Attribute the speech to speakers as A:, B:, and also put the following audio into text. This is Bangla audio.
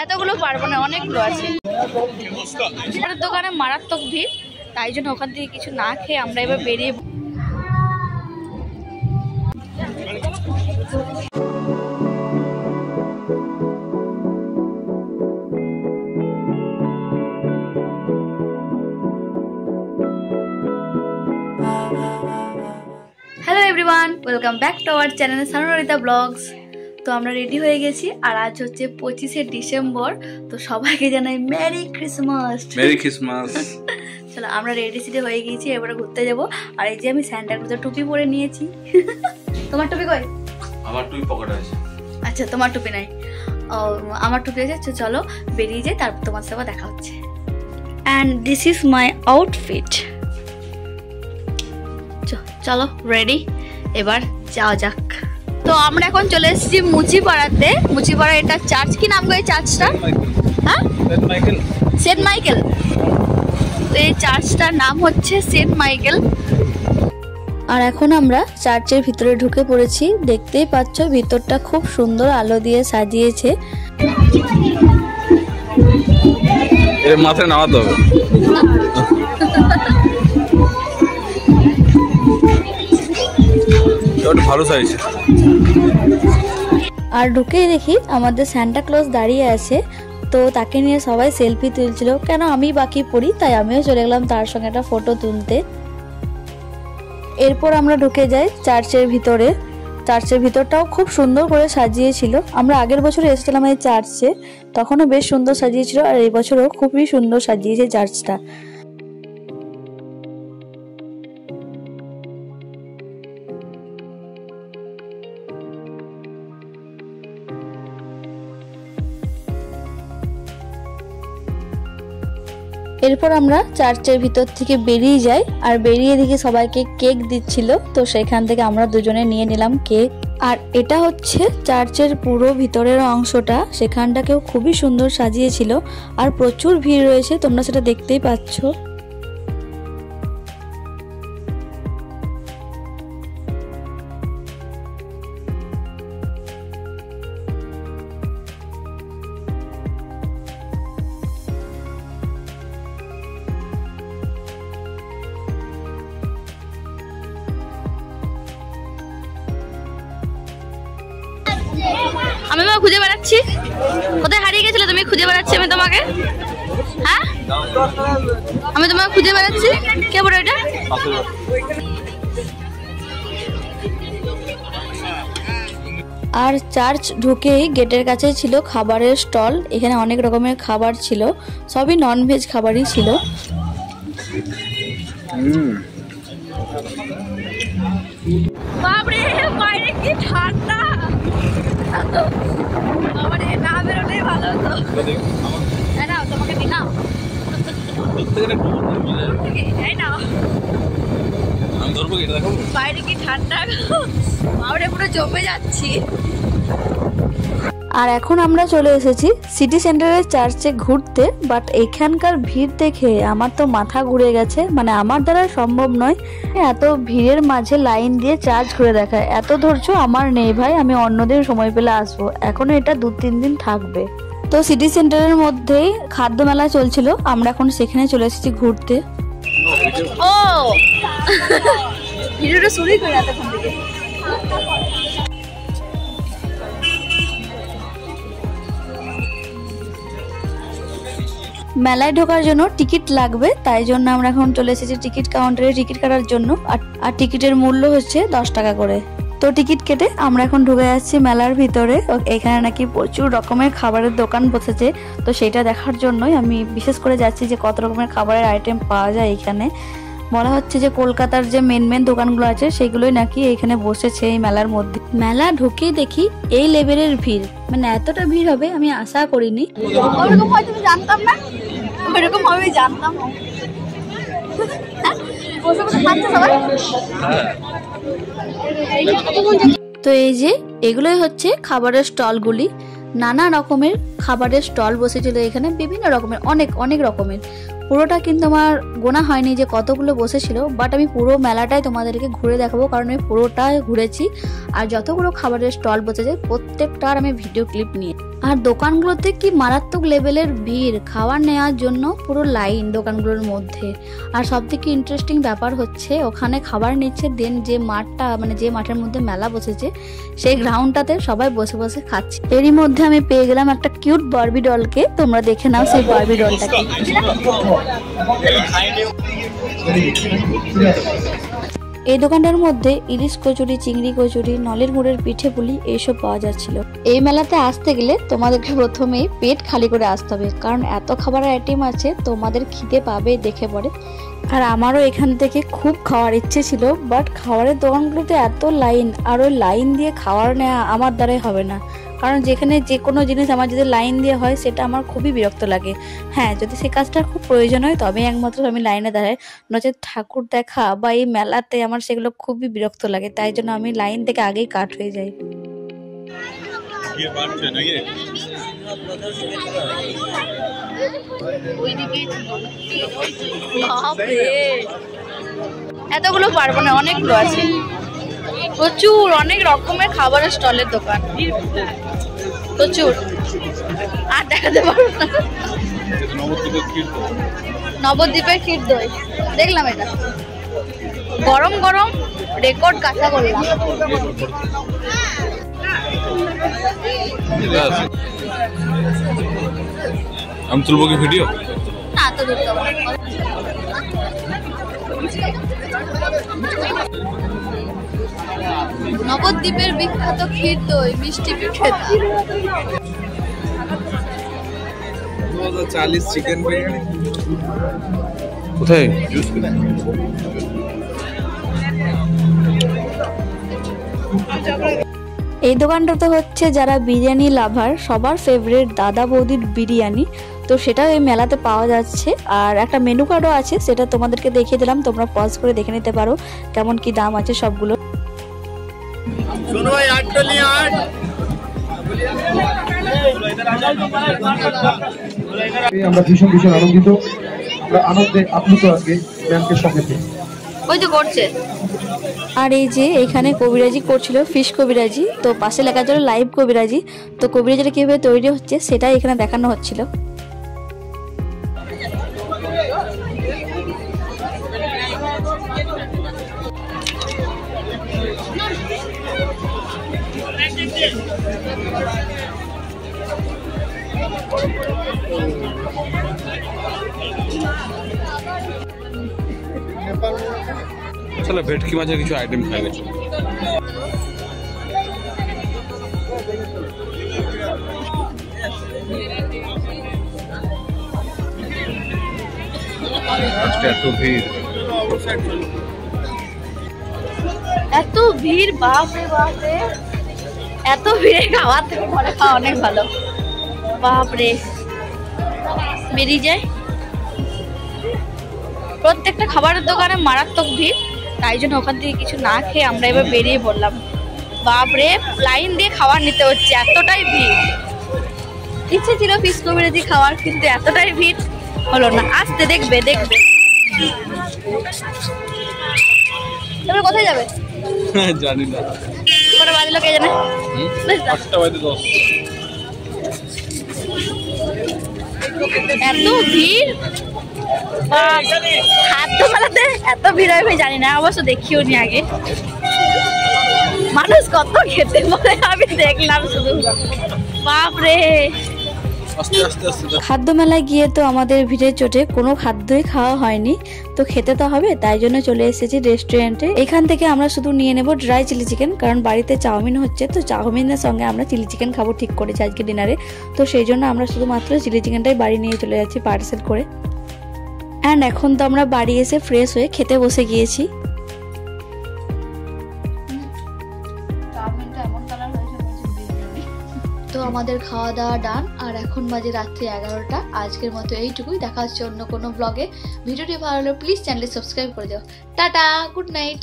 A: এতগুলো পারবো না, অনেকগুলো আছে। দোকানে মারাত্মক ভিড়, তাই জন্য ওখান থেকে কিছু না খেয়ে আমরা এবার বেরিয়ে। Hello everyone, welcome back to our channel Sanurita vlogs. তো আমরা রেডি হয়ে গেছি, আর আজ হচ্ছে 25শে ডিসেম্বর। তো সবাইকে জানাই মেরি ক্রিসমাস।
B: Merry Christmas.
A: চলো আমরা রেডি সিডি হয়ে গেছি, এবারে ঘুরতে যাব। আর এই যে আমি স্যান্টা ক্লজের টুপি পরে নিয়েছি। তোমার টুপি কই?
B: আমার টুপি পকেটে আছে।
A: আচ্ছা, তোমার টুপি নাই, আমার টুপি আছে। চলো বেরিয়ে যাই, তারপর তোমার সাথে দেখা হচ্ছে। And this is my outfit. চলো রেডি, এবার যাওয়া যাক। তো আমরা এখন চলে এসেছি মুচিপাড়াতে। মুচিপাড়া এটা চার্চ, কি নাম গো এই চার্চটা? হ্যাঁ, সেন্ট মাইকেল। তো এই চার্চটার নাম হচ্ছে সেন্ট মাইকেল। আর এখন আমরা চার্চের ভিতরে ঢুকে পড়েছি। দেখতেই পাচ্ছ ভিতরটা খুব সুন্দর আলো দিয়ে সাজিয়েছে।
B: এর মাথায় নামাতে হবে। ভালো সাইজ।
A: আর ঢুকেই দেখি আমাদের সান্টা ক্লজ দাঁড়িয়ে আছে। তো তাকে নিয়ে সবাই সেলফি তুলছিল, কেন আমি বাকি পড়ি, তাই আমিও চলে গেলাম তার সঙ্গে একটা ফটো তুলতে। এরপর আমরা ঢুকে যাই চার্চের ভিতরে। চার্চের ভিতরটাও খুব সুন্দর করে সাজিয়েছিল। আমরা আগের বছর এসেছিলাম এই চার্চে, তখনও বেশ সুন্দর সাজিয়েছিল, আর এই বছরও খুবই সুন্দর সাজিয়েছে চার্চটা। এরপর আমরা চার্চের ভিতর থেকে বেরিয়ে যাই, আর বেরিয়ে দেখি সবাইকে কেক দিচ্ছিল। তো সেখান থেকে আমরা দুজনে নিয়ে নিলাম কেক। আর এটা হচ্ছে চার্চের পুরো ভিতরের অংশটা, সেখানটাকেও খুবই সুন্দর সাজিয়েছিল। আর প্রচুর ভিড় রয়েছে, তোমরা সেটা দেখতেই পাচ্ছ। আমি তোমাকে খুঁজে বেড়াচ্ছি। কোথায় হারিয়ে গেছিলে তুমি? খুঁজে বেড়াচ্ছি আমি তোমাকে। হ্যাঁ, আমি তোমাকে খুঁজে বেড়াচ্ছি। কে বলো এটা? আর চার্চ ঢুকেই গেটের কাছে ছিল খাবারের স্টল। এখানে অনেক রকমের খাবার ছিল, সবই ননভেজ খাবারই ছিল। বাপরে, বাইরে কি ঠান্ডা! আমার না বেরোলেই ভালো হতো। তোমাকে দিলাম, বাইরে কি ঠান্ডা, আমরা পুরো জমে যাচ্ছি। আর এখন আমরা চলে এসেছি সিটি সেন্টারের চার্চে ঘুরতে। বাট এখানকার ভিড় দেখে আমার তো মাথা ঘুরে গেছে, মানে আমার দ্বারা সম্ভব নয় এত ভিড়ের মাঝে লাইন দিয়ে চার্চ ঘুরে দেখা। এত ধৈর্য আমার নেই ভাই, আমি অন্যদিন সময় পেলে আসবো, এখনো এটা 2-3 দিন থাকবে। তো সিটি সেন্টারের মধ্যেই খাদ্য মেলা চলছিল, আমরা এখন সেখানে চলে এসেছি ঘুরতে। ও ভিডিওটা শুরুই করে এতক্ষণ থেকে। মেলায় ঢোকার জন্য টিকিট লাগবে, তাই জন্য আমরা এখন চলে এসেছি টিকিট কাউন্টারে টিকিট কাটার জন্য। আর টিকিটের মূল্য হচ্ছে 10 টাকা করে। তো টিকিট কেটে আমরা এখন ঢুকে যাচ্ছি মেলার ভিতরে। এখানে নাকি প্রচুর রকমের খাবারের দোকান বসেছে, তো সেটা দেখার জন্যই আমি বিশেষ করে যাচ্ছি যে কত রকমের খাবারের আইটেম পাওয়া যায় এখানে। বলা হচ্ছে যে কলকাতার যে মেন দোকানগুলো আছে সেগুলোই নাকি এখানে বসেছে এই মেলার মধ্যে। মেলা ঢুকেই দেখি এই লেভেলের ভিড়, মানে এতটা ভিড় হবে আমি আশা করিনি। ওরকম হয়তো আমি জানতাম না, ওরকম হবে জানতাম। তো এই যে এগুলোই হচ্ছে খাবারের স্টলগুলি, নানা রকমের খাবারের স্টল বসেছিল এখানে বিভিন্ন রকমের, অনেক রকমের। পুরোটা কিন্তু আমার গোনা হয়নি যে কতগুলো বসেছিল, বাট আমি পুরো মেলাটাই তোমাদেরকে ঘুরে দেখাবো, কারণ আমি পুরোটাই ঘুরেছি। আর যতগুলো খাবারের স্টল বসেছে প্রত্যেকটার আমি ভিডিও ক্লিপ নিয়ে। আর দোকানগুলোতে কি মারাত্মক লেভেলের ভিড়, খাবার নেওয়ার জন্য পুরো লাইন দোকানগুলোর মধ্যে। আর সব থেকে ইন্টারেস্টিং ব্যাপার হচ্ছে ওখানে খাবার নিচ্ছে, দেন যে মাঠটা মানে যে মাঠের মধ্যে মেলা বসেছে সেই গ্রাউন্ডটাতে সবাই বসে বসে খাচ্ছে। এরই মধ্যে আমি পেয়ে গেলাম একটা কিউট বারবি ডলকে, তোমরা দেখে নাও সেই বারবি ডলটাকে। এই দোকানটার মধ্যে ইলিশ কচুরি, চিংড়ি কচুরি, নলের গুড়ের পিঠে পুলি এইসব পাওয়া যাচ্ছিল। এই মেলাতে আসতে গেলে তোমাদেরকে প্রথমেই পেট খালি করে আসতে হবে, কারণ এত খাবারের আইটেম আছে তোমাদের খিদে পাবে দেখে পড়ে। আর আমারও এখান থেকে খুব খাওয়ার ইচ্ছে ছিল, বাট খাবারের দোকানগুলোতে এত লাইন, আর ওই লাইন দিয়ে খাবার নেওয়া আমার দ্বারাই হবে না। কারণ যেখানে যে কোনো জিনিস আমার যদি লাইন দিয়ে হয় সেটা আমার খুবই বিরক্ত লাগে। হ্যাঁ, যদি সেই কাজটা খুব প্রয়োজন হয় তবে একমাত্র আমি লাইনে দাঁড়াই, নচেত ঠাকুর দেখা বা এই মেলাতে আমার সেগুলো খুবই বিরক্ত লাগে। তাই জন্য আমি লাইন থেকে আগেই কাট হয়ে যাই। এতগুলো পারবো না, অনেকগুলো আছে, প্রচুর অনেক রকমের খাবারের স্টলের দোকান, প্রচুর। আর দেখাতে পারবো না। নবদ্বীপের ক্ষীর দই দেখলাম, এটা গরম গরম রেকর্ড কাঁচা করলাম।
B: আমি তুলবো কি ভিডিও?
A: না তো ধরতে হবে। নবদ্বীপের বিখ্যাত ক্ষীর দই, মিষ্টি পিঠে।
B: 40 চিকেন বিরিয়ানি কোথায়?
A: এই দোকানটাতে হচ্ছে যারা বিরিয়ানি লাভার সবার ফেভারিট দাদা বৌদির বিরিয়ানি, তো সেটা এই মেলাতে পাওয়া যাচ্ছে। আর একটা মেনু কার্ডও আছে, সেটা তোমাদেরকে দেখিয়ে দিলাম, তোমরা পজ করে দেখে নিতে পারো কেমন কি দাম আছে সবগুলো।
C: আমরা ভীষণ আনন্দিত, আমরা আনন্দে আপ্লুত আজকে ম্যামকে সঙ্গে পেয়ে।
A: ওই তো করছে। আর এই যে এখানে কবিরাজি করছিল, ফিশ কবিরাজি, তো পাশে লেখা ছিল লাইভ কবিরাজি। তো কবিরাজিটা কিভাবে তৈরি হচ্ছে সেটাই এখানে দেখানো হচ্ছিল।
B: চলো ভেটকি মাছের কিছু আইটেম খাই গেছে। এত ভিড়,
A: এত ভিড়, বাপরে বাপরে, এত ভিড়ে খাওয়ার থেকে ঘরে খাওয়া অনেক ভালো। বাপরে বেরিয়ে যায়। প্রত্যেকটা খাবারের দোকানে মারাত্মক ভিড়, তাই জন্য ওখান থেকে কিছু না খেয়ে আমরা এবার বেরিয়ে পড়লাম। বাপরে লাইন দিয়ে খাবার নিতে হচ্ছে, এতটাই ভিড়। ইচ্ছে ছিল ফিশ কবিরাজি খাওয়ার, কিন্তু এতটাই ভিড় হলো না। আসতে দেখবে। তোমরা কোথায় যাবে?
B: জানি না,
A: কটা বাজলো কে জানে।
B: 8টা বাজে 10।
A: এত ভিড়, খাদ্য মেলাতে এত ভিড় হয় জানি না, অবশ্য দেখিও নি আগে। মানুষ কত খেতে পারে আমি দেখলাম শুধু, বাপরে। খাদ্য মেলায় গিয়ে তো আমাদের ভিড়ের চোটে কোনো খাদ্যই খাওয়া হয়নি, তো খেতে তো হবে, তাই জন্য চলে এসেছি রেস্টুরেন্টে। এখান থেকে আমরা শুধু নিয়ে নেব ড্রাই চিলি চিকেন, কারণ বাড়িতে চাউমিন হচ্ছে, তো চাউমিনের সঙ্গে আমরা চিলি চিকেন খাবো ঠিক করেছি আজকে ডিনারে। তো সেই জন্য আমরা শুধুমাত্র চিলি চিকেনটাই বাড়ি নিয়ে চলে যাচ্ছি পার্সেল করে। অ্যান্ড এখন তো আমরা বাড়ি এসে ফ্রেশ হয়ে খেতে বসে গিয়েছি। তো আমাদের খাওয়া দাওয়া ডান, আর এখন বাজে রাত্রি 11টা। আজকের মতো এইটুকুই, দেখা হচ্ছে অন্য কোনো ব্লগে। ভিডিওটি ভালো লাগলে প্লিজ চ্যানেলটি সাবস্ক্রাইব করে দিও। Tata, good night.